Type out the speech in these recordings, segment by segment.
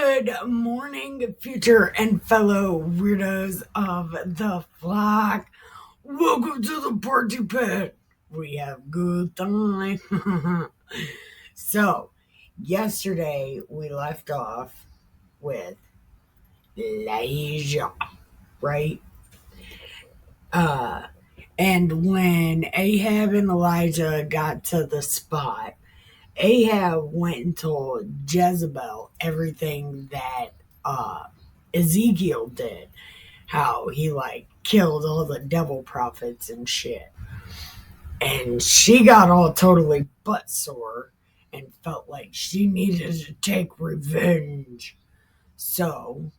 Good morning, future and fellow weirdos of the flock. Welcome to the party pit. We have good time. So, yesterday we left off with Elijah, right? Uh, and when Ahab and Elijah got to the spot, Ahab went and told Jezebel everything that Ezekiel did, how he killed all the devil prophets and shit. And she got all totally butt sore and felt like she needed to take revenge. So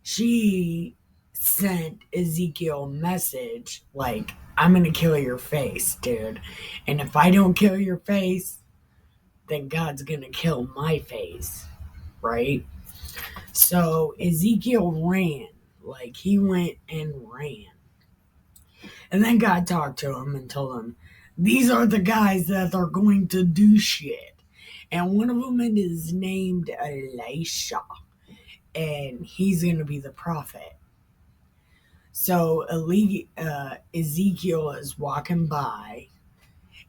she sent Ezekiel a message like, I'm gonna kill your face, dude. And if I don't kill your face, then God's gonna kill my face, right? So Ezekiel ran, he went and ran. And then God talked to him and told him, these are the guys that are going to do shit. And one of them is named Elisha, and he's going to be the prophet. So Ezekiel is walking by,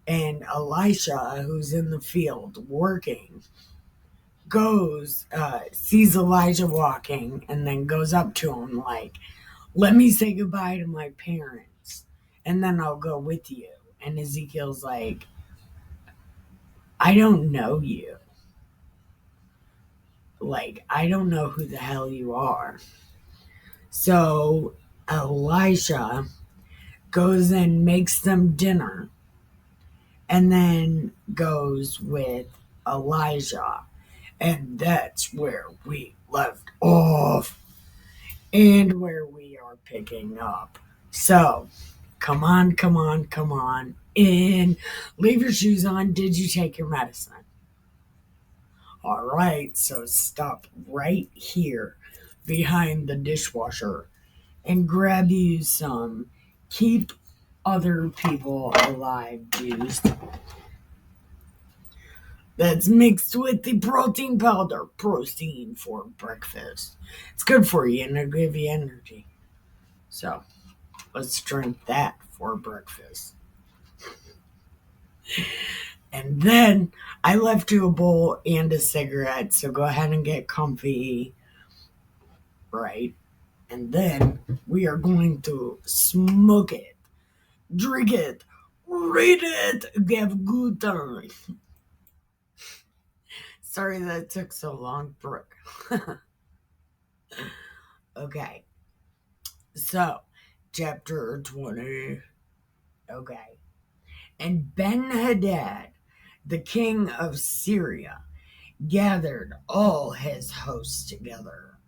and Elisha, who's in the field working, sees Elijah walking, and then goes up to him like, let me say goodbye to my parents, and then I'll go with you. And Ezekiel's like, I don't know you. I don't know who the hell you are. So Elisha goes and makes them dinner, and then goes with Elijah. And that's where we left off and where we are picking up. So, come on in. Leave your shoes on. Did you take your medicine? All right, so stop right here behind the dishwasher and grab you some keep other people alive juice that's mixed with the protein powder. Protein for breakfast. It's good for you and it'll give you energy. So, let's drink that for breakfast. And then I left you a bowl and a cigarette, so go ahead and get comfy, right? And then we are going to smoke it, drink it, read it, have a good time. Sorry that took so long, Brooke. Okay, so chapter 20. Okay. And Ben-Hadad, the king of Syria, gathered all his hosts together.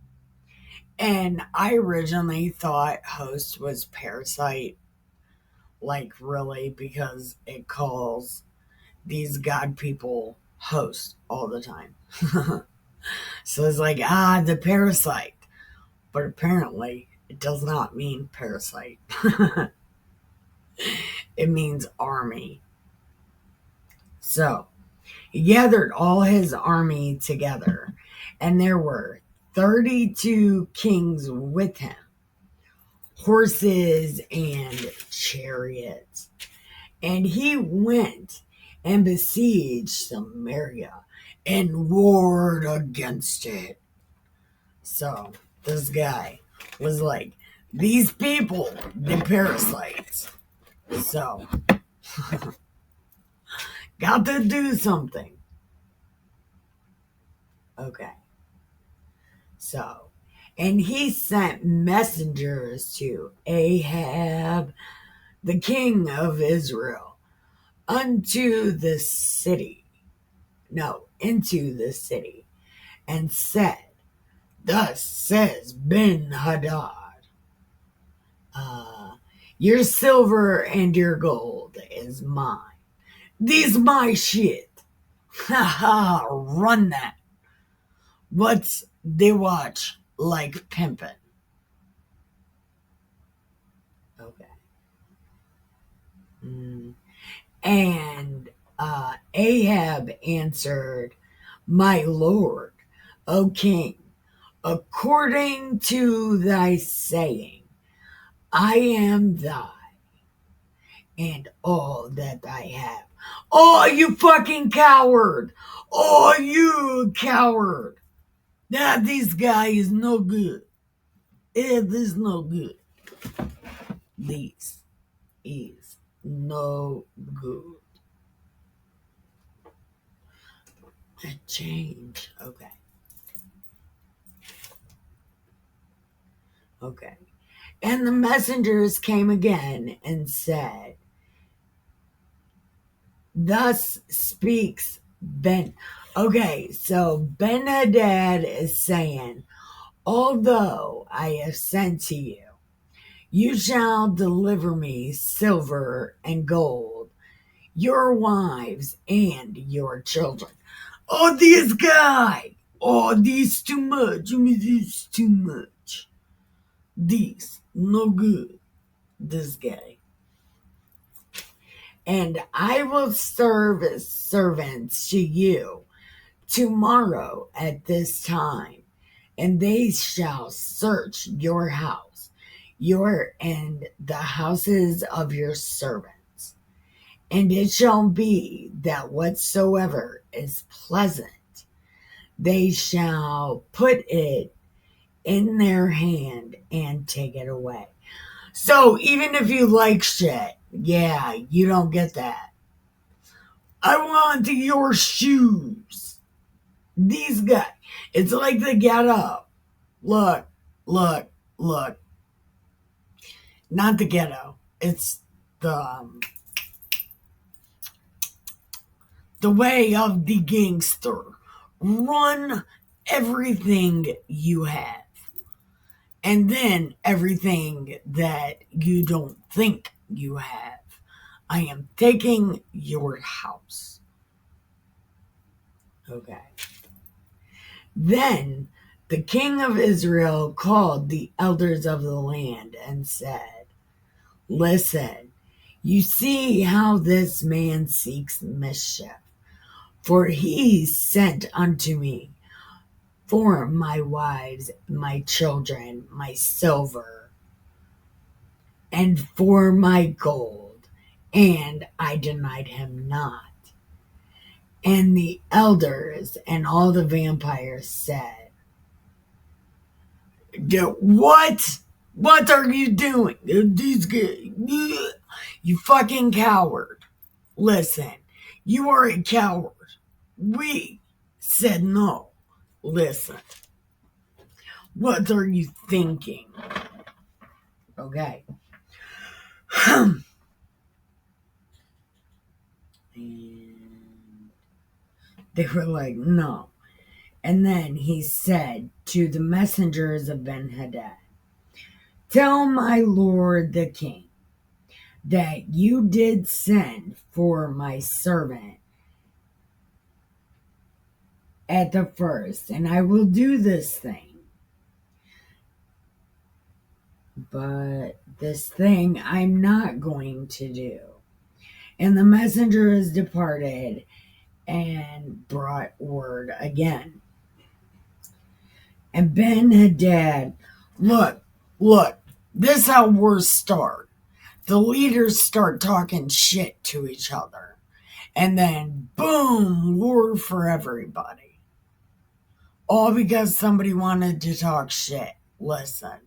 And I originally thought host was parasite, really, because it calls these god people hosts all the time. So it's like, the parasite. But apparently, it does not mean parasite. It means army. So, he gathered all his army together, and there were 32 kings with him, horses and chariots. And he went and besieged Samaria and warred against it. So, this guy was like, these people, the parasites. So, got to do something. Okay. So, and he sent messengers to Ahab, the king of Israel, into the city. No, into the city, and said, thus says Ben-Hadad, your silver and your gold is mine. These my shit. Ha ha, run that. What's they watch like pimpin'? Okay. And Ahab answered, my lord, O king, according to thy saying, I am thy, and all that I have. Oh, you fucking coward! Oh, you coward! This guy is no good. This is no good. This is no good. A change. Okay. Okay. And the messengers came again and said, thus speaks Ben. Okay, so Ben-Hadad is saying, although I have sent to you, you shall deliver me silver and gold, your wives and your children. Oh, this guy. Oh, this too much. This too much. This, no good. This guy. And I will serve as servants to you tomorrow at this time, and they shall search your house, your and the houses of your servants. And it shall be that whatsoever is pleasant, they shall put it in their hand and take it away. So even if you like shit, yeah, you don't get that. I want your shoes. These guys. It's like the ghetto. Look, look, look. Not the ghetto. It's the way of the gangster. Run everything you have. And then everything that you don't think you have. I am taking your house. Okay. Then the king of Israel called the elders of the land and said, listen, you see how this man seeks mischief, for he sent unto me for my wives, my children, my silver, and for my gold, and I denied him not. And the elders and all the vampires said, what? What are you doing? These guys, you fucking coward. Listen, you are a coward. We said no. Listen, what are you thinking? Okay. And they were like, no. And then he said to the messengers of Ben-Hadad, tell my lord the king that you did send for my servant at the first, and I will do this thing. But this thing I'm not going to do. And the messengers departed and brought word again. And Ben-Hadad, look, this is how wars start. The leaders start talking shit to each other. And then, boom, war for everybody. All because somebody wanted to talk shit. Listen.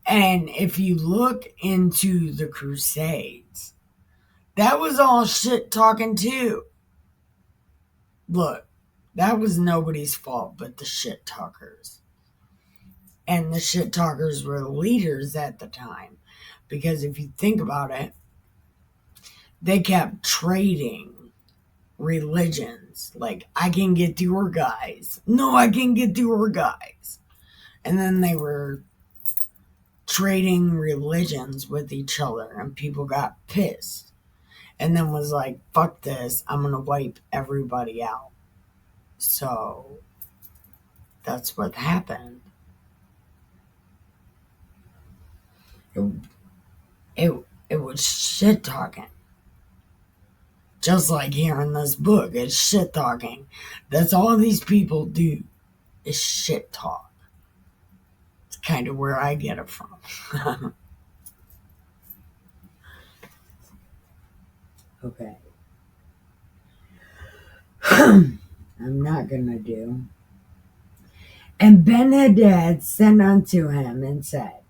And if you look into the Crusades, that was all shit talking too. Look, that was nobody's fault but the shit talkers. And the shit talkers were leaders at the time. Because if you think about it, they kept trading religions. Like, I can get your guys. No, I can get your guys. And then they were trading religions with each other, and people got pissed. And then was like, fuck this, I'm gonna wipe everybody out. So that's what happened. It was shit talking. Just like here in this book, it's shit talking. That's all these people do, is shit talk. It's kind of where I get it from. Okay. I'm not gonna do. And Ben-Hadad sent unto him and said,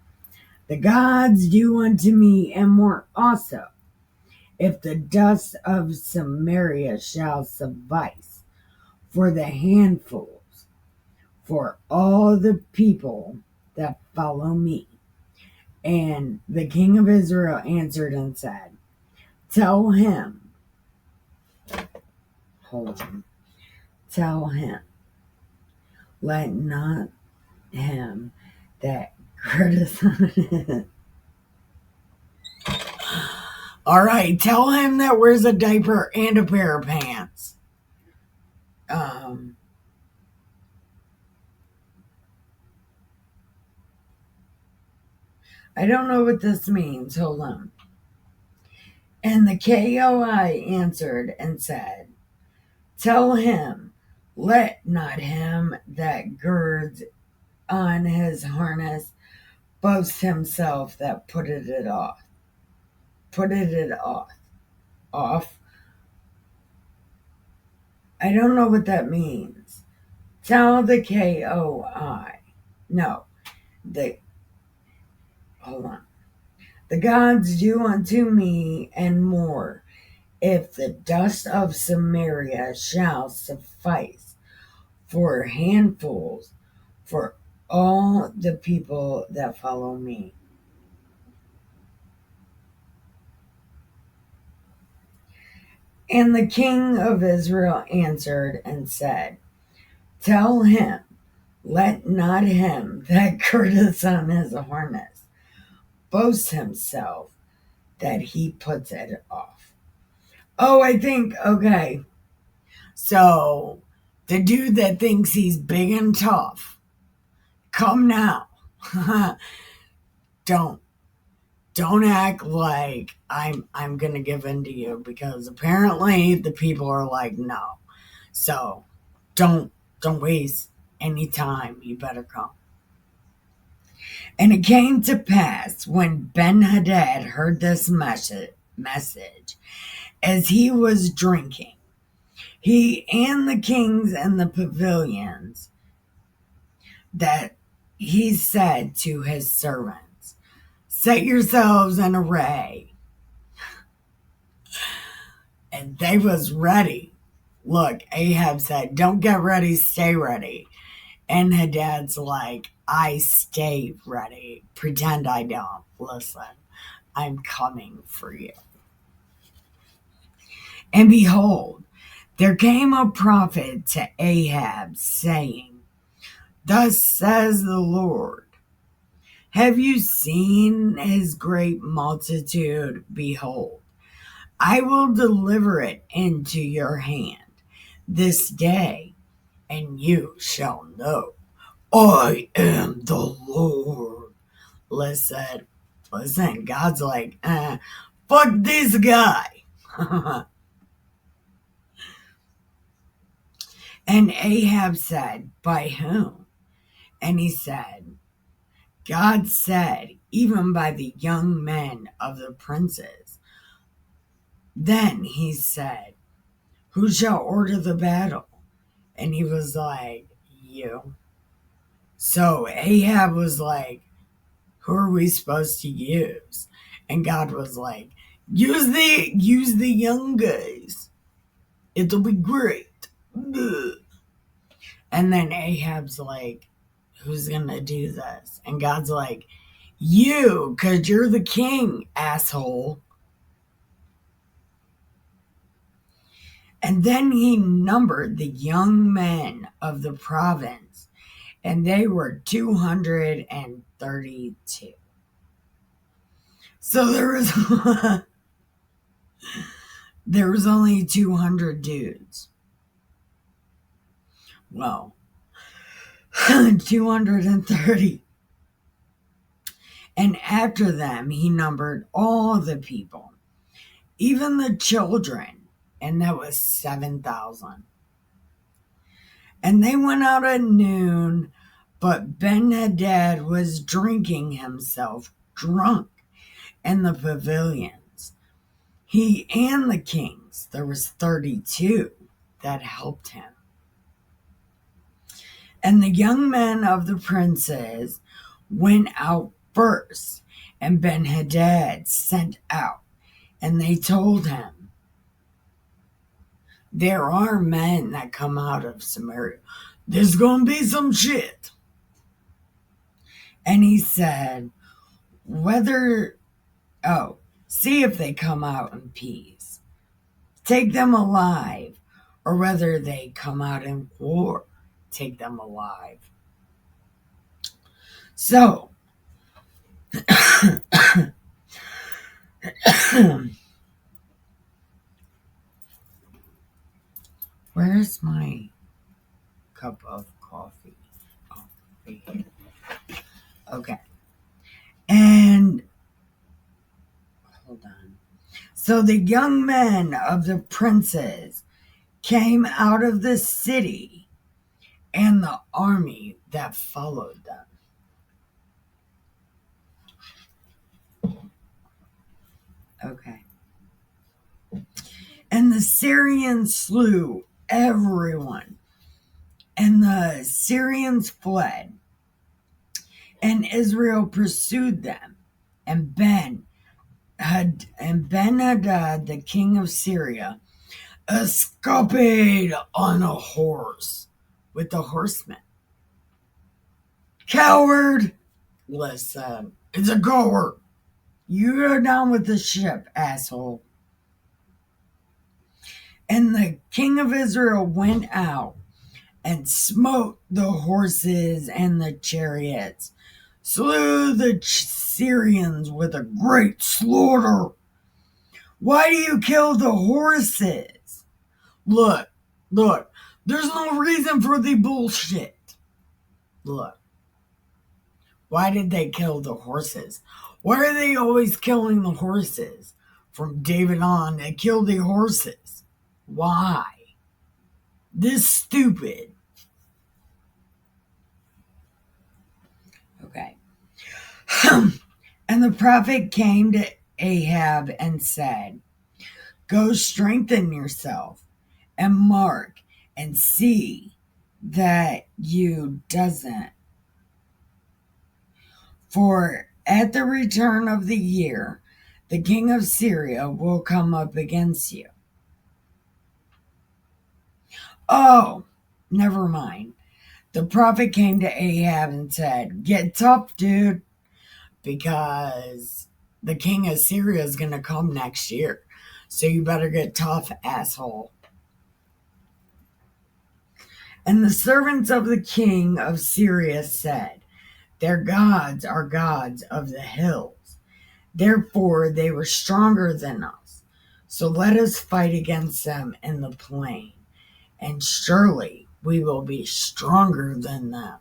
the gods do unto me and more also, if the dust of Samaria shall suffice for the handfuls, for all the people that follow me. And the king of Israel answered and said, tell him, hold on, tell him, let not him that criticize. All right, tell him that wears a diaper and a pair of pants. I don't know what this means. Hold on. And the k.o.i answered and said, tell him, let not him that girds on his harness boast himself that putteth it off. Putteth it off. Off. I don't know what that means. Tell the k.o.i. No. Hold on. The gods do unto me and more, if the dust of Samaria shall suffice for handfuls for all the people that follow me. And the king of Israel answered and said, tell him, let not him that girdeth on his harness boast himself that he puts it off. Oh, I think, okay. So, the dude that thinks he's big and tough, come now. Don't act like I'm gonna give in to you, because apparently the people are like, no. So don't waste any time. You better come. And it came to pass when Ben-Hadad heard this message, as he was drinking, he and the kings and the pavilions, that he said to his servants, set yourselves in array. And they was ready. Look, Ahab said, don't get ready, stay ready. And Hadad's like, I stay ready. Pretend I don't. Listen, I'm coming for you. And behold, there came a prophet to Ahab, saying, thus says the Lord, have you seen his great multitude? Behold, I will deliver it into your hand this day, and you shall know I am the Lord. Listen, God's like, fuck this guy. And Ahab said, by whom? And he said, God said, even by the young men of the princes. Then he said, who shall order the battle? And he was like, you. So Ahab was like, who are we supposed to use? And God was like, use the young guys. It'll be great. And then Ahab's like, who's gonna do this? And God's like, you, because you're the king, asshole. And then he numbered the young men of the province, and they were 232. So there was only 200 dudes. Well, 230. And after them he numbered all the people, even the children, and that was 7,000. And they went out at noon, but Ben-Hadad was drinking himself drunk in the pavilions. He and the kings, there was 32 that helped him. And the young men of the princes went out first, and Ben-Hadad sent out, and they told him, there are men that come out of Samaria. There's going to be some shit. And he said, see if they come out in peace. Take them alive, or whether they come out in war. Take them alive. So, where's my cup of coffee? Oh, right here. Okay. And, hold on. So the young men of the princes came out of the city, and the army that followed them. Okay. And the Syrians slew everyone, and the Syrians fled, and Israel pursued them, and Ben-Hadad, the king of Syria, escaped on a horse with the horsemen. Coward! Listen, it's a coward. You go down with the ship, asshole. And the king of Israel went out and smote the horses and the chariots, slew the Syrians with a great slaughter. Why do you kill the horses? Look, there's no reason for the bullshit. Look, why did they kill the horses? Why are they always killing the horses? From David on, they kill the horses. Why? This stupid. Okay. And the prophet came to Ahab and said, go strengthen yourself and mark and see that you doesn't. For at the return of the year, the king of Syria will come up against you. Oh, never mind. The prophet came to Ahab and said, get tough, dude, because the king of Syria is going to come next year. So you better get tough, asshole. And the servants of the king of Syria said, their gods are gods of the hills. Therefore they were stronger than us. So let us fight against them in the plain, and surely we will be stronger than them.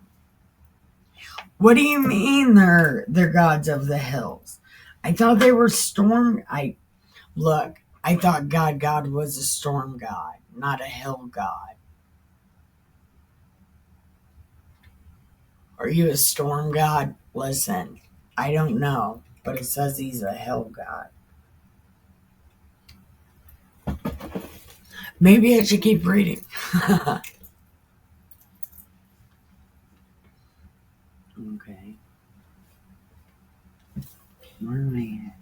What do you mean they're gods of the hills? I thought they were I thought God was a storm god, not a hill god. Are you a storm god? Listen, I don't know, but it says he's a hill god. Maybe I should keep reading. Okay. Where am I at?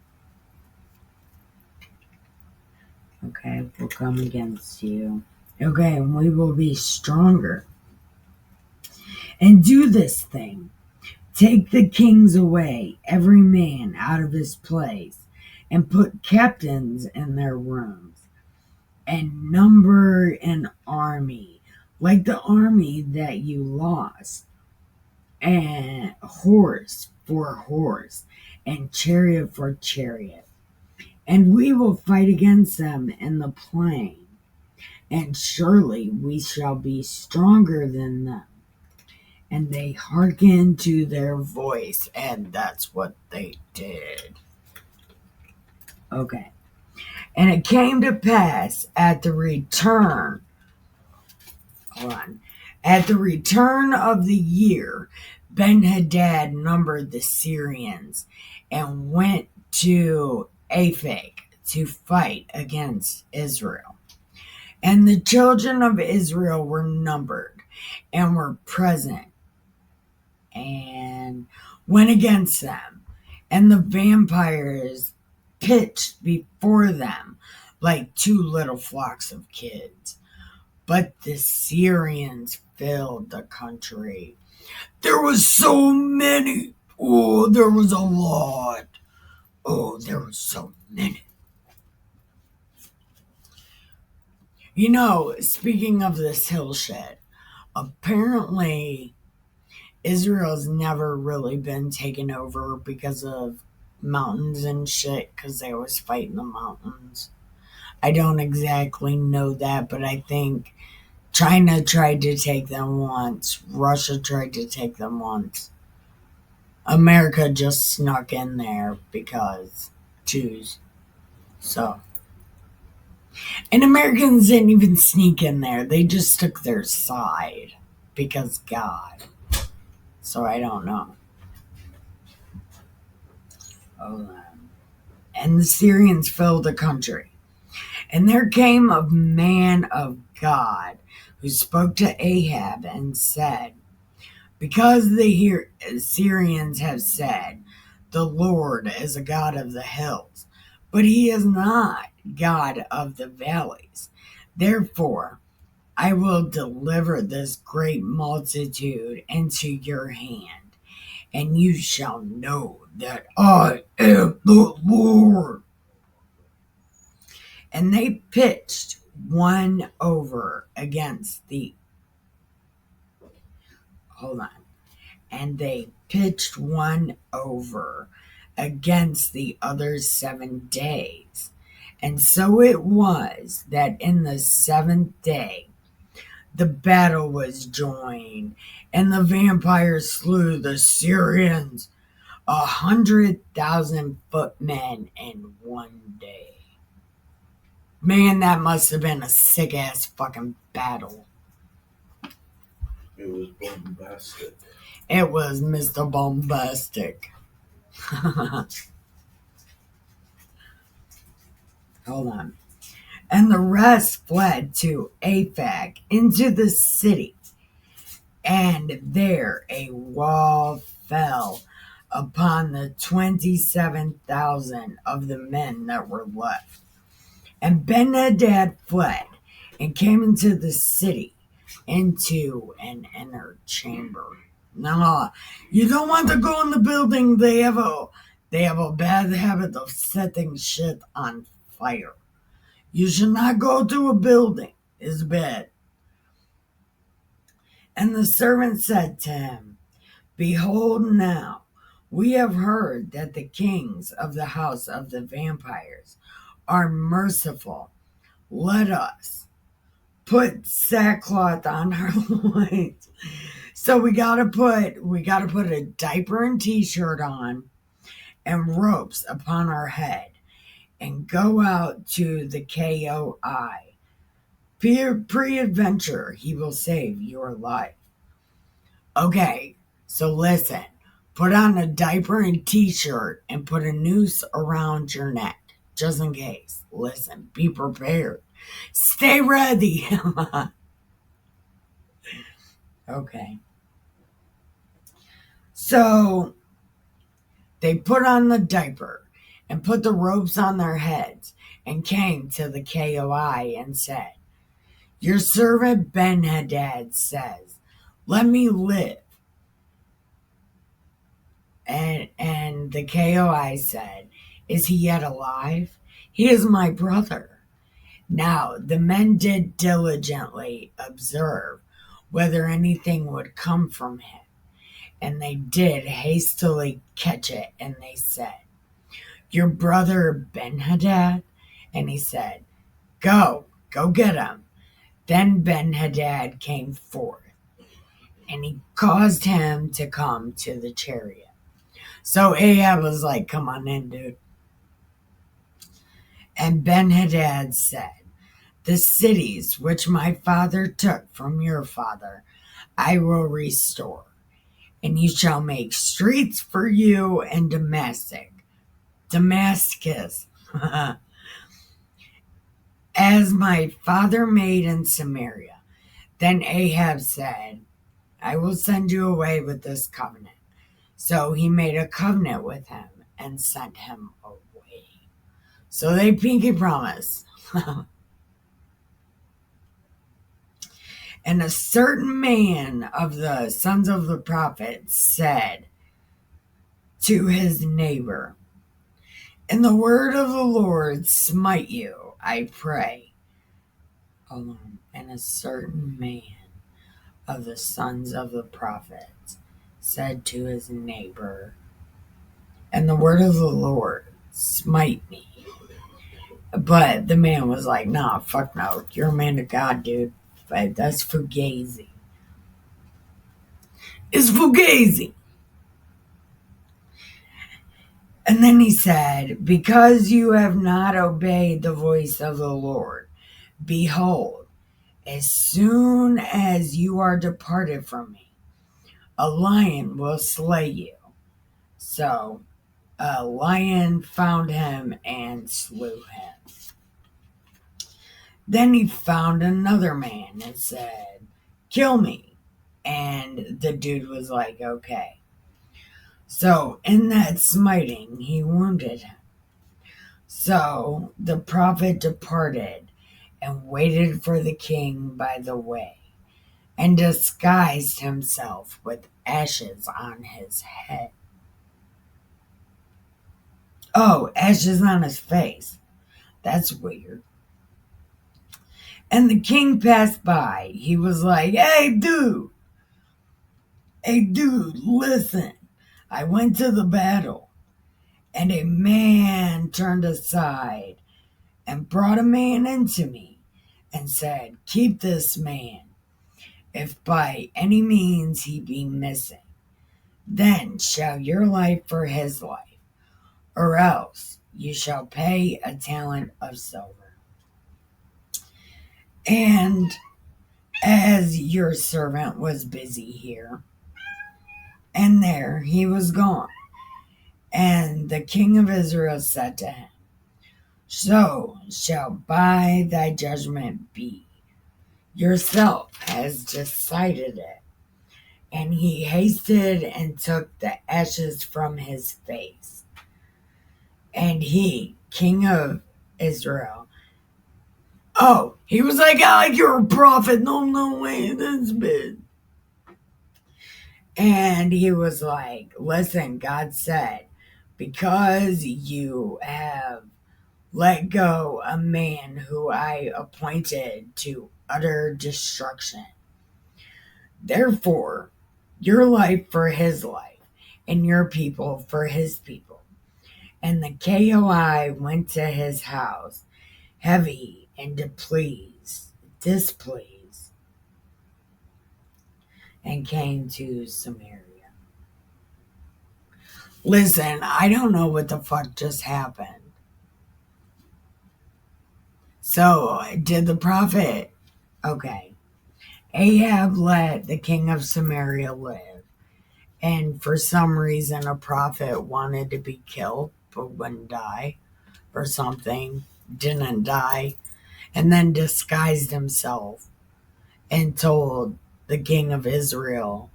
Okay, we'll come against you. Okay, and we will be stronger. And do this thing. Take the kings away, every man out of his place, and put captains in their rooms, and number an army, like the army that you lost, and horse for horse, and chariot for chariot. And we will fight against them in the plain, and surely we shall be stronger than them. And they hearkened to their voice, and that's what they did. Okay. And it came to pass at the return, at the return of the year, Ben-Hadad numbered the Syrians and went to Aphek to fight against Israel. And the children of Israel were numbered and were present and went against them. And the vampires pitched before them like two little flocks of kids. But the Syrians filled the country. There was so many. Oh, there was a lot. Oh, there was so many. You know, speaking of this hill shit, apparently Israel's never really been taken over because of mountains and shit, because they always fight in the mountains. I don't exactly know that, but I think China tried to take them once. Russia tried to take them once. America just snuck in there because Jews. So. And Americans didn't even sneak in there. They just took their side because God. So I don't know. Hold on. And the Syrians filled the country. And there came a man of God who spoke to Ahab and said, because the Syrians have said, the Lord is a God of the hills, but he is not God of the valleys. Therefore, I will deliver this great multitude into your hand, and you shall know that I am the Lord. And they pitched one over against the. Hold on. And they pitched one over against the other 7 days. And so it was that in the 7th day, the battle was joined, and the vampires slew the Syrians, 100,000 footmen in one day. Man, that must have been a sick ass fucking battle. It was bombastic. It was Mr. Bombastic. Hold on. And the rest fled to Aphek into the city. And there a wall fell upon the 27,000 of the men that were left. And Ben-Hadad fled and came into the city, into an inner chamber. No, you don't want to go in the building. They have a bad habit of setting shit on fire. You should not go to a building. It's bad. And the servant said to him, behold now, we have heard that the kings of the house of the vampires are merciful. Let us put sackcloth on our loins. So we gotta put a diaper and t-shirt on and ropes upon our head and go out to the k.o.i. Pre-adventure, he will save your life. Okay, so listen. Put on a diaper and t-shirt and put a noose around your neck, just in case. Listen, be prepared. Stay ready. Okay. So they put on the diaper and put the ropes on their heads and came to the k.o.i. and said, your servant Ben-Hadad says, let me live. And the k.o.i. said, is he yet alive? He is my brother. Now the men did diligently observe whether anything would come from him. And they did hastily catch it, and they said, your brother Ben-Hadad? And he said, go get him. Then Ben-Hadad came forth, and he caused him to come to the chariot. So Ahab was like, come on in, dude. And Ben-Hadad said, the cities which my father took from your father, I will restore, and you shall make streets for you in Damascus, as my father made in Samaria. Then Ahab said, I will send you away with this covenant. So he made a covenant with him and sent him away. So they pinky promise. And a certain man of the sons of the prophets said to his neighbor, in the word of the Lord smite you, I pray. And a certain man of the sons of the prophets said to his neighbor, and the word of the Lord smite me. But the man was like, nah, fuck no. You're a man of God, dude. That's fugazi. It's fugazi. And then he said, because you have not obeyed the voice of the Lord, behold, as soon as you are departed from me, a lion will slay you. So a lion found him and slew him. Then he found another man and said, kill me. And the dude was like, okay. So in that smiting, he wounded him. So the prophet departed and waited for the king by the way, and disguised himself with ashes on his head. Oh, ashes on his face. That's weird. And the king passed by. He was like, hey, dude, listen. I went to the battle, and a man turned aside and brought a man into me and said, keep this man. If by any means he be missing, then shall your life for his life, or else you shall pay a talent of silver. And as your servant was busy here and there, he was gone. And the king of Israel said to him, so shall by thy judgment be. Yourself has decided it. And he hasted and took the ashes from his face. And he, king of Israel, he was like, you're a prophet. No way, that's bad. And he was like, listen, God said, because you have let go a man who I appointed to utter destruction, therefore, your life for his life, and your people for his people. And the k.o.i went to his house, heavy and displeased, and came to Samaria. Listen, I don't know what the fuck just happened. So, did the prophet... Okay. Ahab let the king of Samaria live. And for some reason, a prophet wanted to be killed, but wouldn't die. Or something. Didn't die. And then disguised himself and told the king of Israel,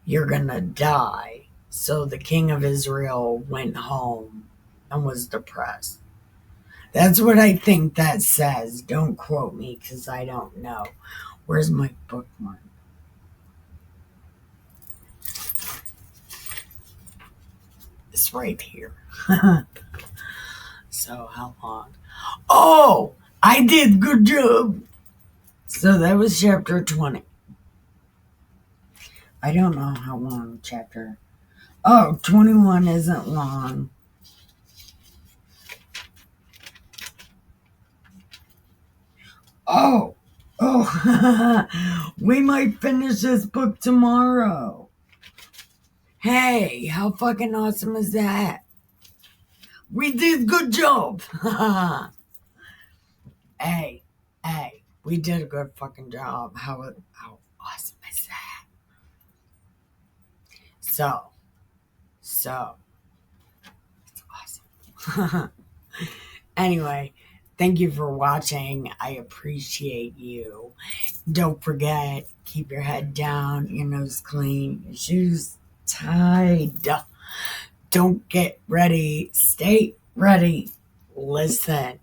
you're gonna die. So the king of Israel went home and was depressed. That's what I think that says. Don't quote me because I don't know. Where's my bookmark? It's right here. So how long? Oh, I did. Good job. So that was chapter 20. I don't know how long chapter. 21 isn't long. Oh, we might finish this book tomorrow. Hey, how fucking awesome is that? We did good job. Hey, hey, we did a good fucking job. How awesome is that? So, it's awesome. Anyway, thank you for watching. I appreciate you. Don't forget, keep your head down, your nose clean, your shoes tied. Don't get ready. Stay ready. Listen,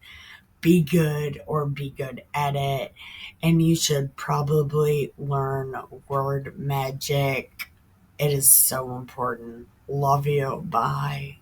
be good or be good at it. And you should probably learn word magic. It is so important. Love you. Bye.